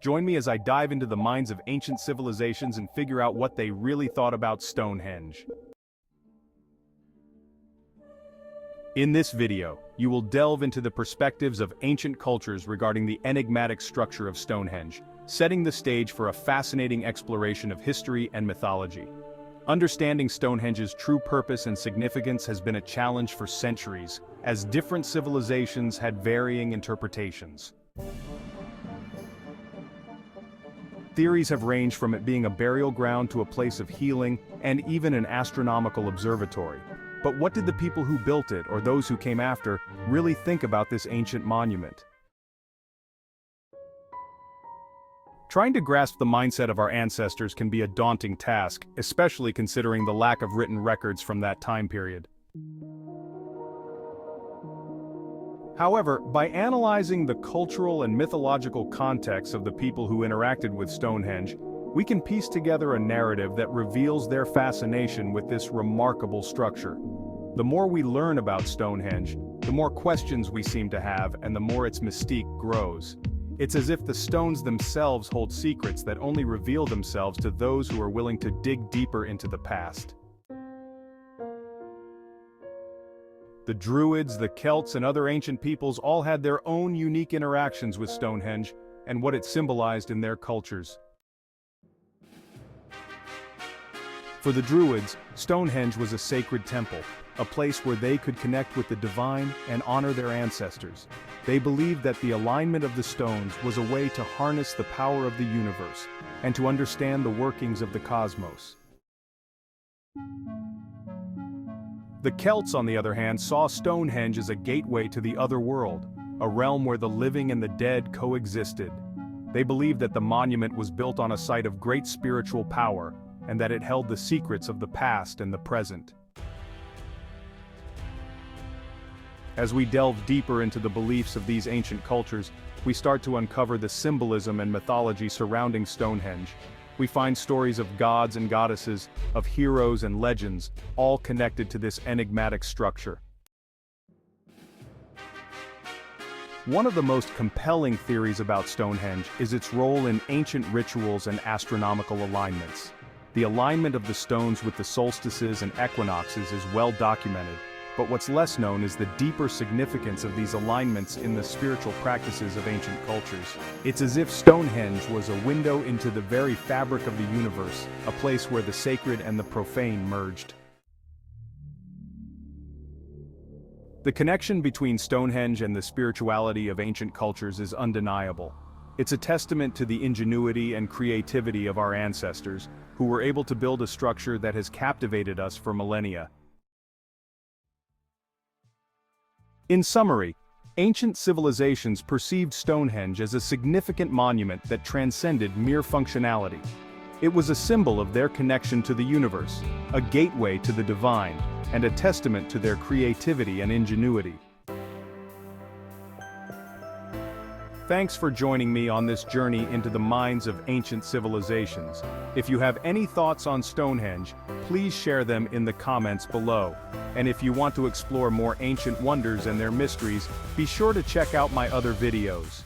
Join me as I dive into the minds of ancient civilizations and figure out what they really thought about Stonehenge. In this video, you will delve into the perspectives of ancient cultures regarding the enigmatic structure of Stonehenge, setting the stage for a fascinating exploration of history and mythology. Understanding Stonehenge's true purpose and significance has been a challenge for centuries, as different civilizations had varying interpretations. Theories have ranged from it being a burial ground to a place of healing, and even an astronomical observatory. But what did the people who built it, or those who came after, really think about this ancient monument? Trying to grasp the mindset of our ancestors can be a daunting task, especially considering the lack of written records from that time period. However, by analyzing the cultural and mythological context of the people who interacted with Stonehenge, we can piece together a narrative that reveals their fascination with this remarkable structure. The more we learn about Stonehenge, the more questions we seem to have, and the more its mystique grows. It's as if the stones themselves hold secrets that only reveal themselves to those who are willing to dig deeper into the past. The Druids, the Celts, and other ancient peoples all had their own unique interactions with Stonehenge and what it symbolized in their cultures. For the Druids, Stonehenge was a sacred temple, a place where they could connect with the divine and honor their ancestors. They believed that the alignment of the stones was a way to harness the power of the universe and to understand the workings of the cosmos. The Celts, on the other hand, saw Stonehenge as a gateway to the other world, a realm where the living and the dead coexisted. They believed that the monument was built on a site of great spiritual power, and that it held the secrets of the past and the present. As we delve deeper into the beliefs of these ancient cultures, we start to uncover the symbolism and mythology surrounding Stonehenge. We find stories of gods and goddesses, of heroes and legends, all connected to this enigmatic structure. One of the most compelling theories about Stonehenge is its role in ancient rituals and astronomical alignments. The alignment of the stones with the solstices and equinoxes is well documented, but what's less known is the deeper significance of these alignments in the spiritual practices of ancient cultures. It's as if Stonehenge was a window into the very fabric of the universe, a place where the sacred and the profane merged. The connection between Stonehenge and the spirituality of ancient cultures is undeniable. It's a testament to the ingenuity and creativity of our ancestors, who were able to build a structure that has captivated us for millennia. In summary, ancient civilizations perceived Stonehenge as a significant monument that transcended mere functionality. It was a symbol of their connection to the universe, a gateway to the divine, and a testament to their creativity and ingenuity. Thanks for joining me on this journey into the minds of ancient civilizations. If you have any thoughts on Stonehenge, please share them in the comments below. And if you want to explore more ancient wonders and their mysteries, be sure to check out my other videos.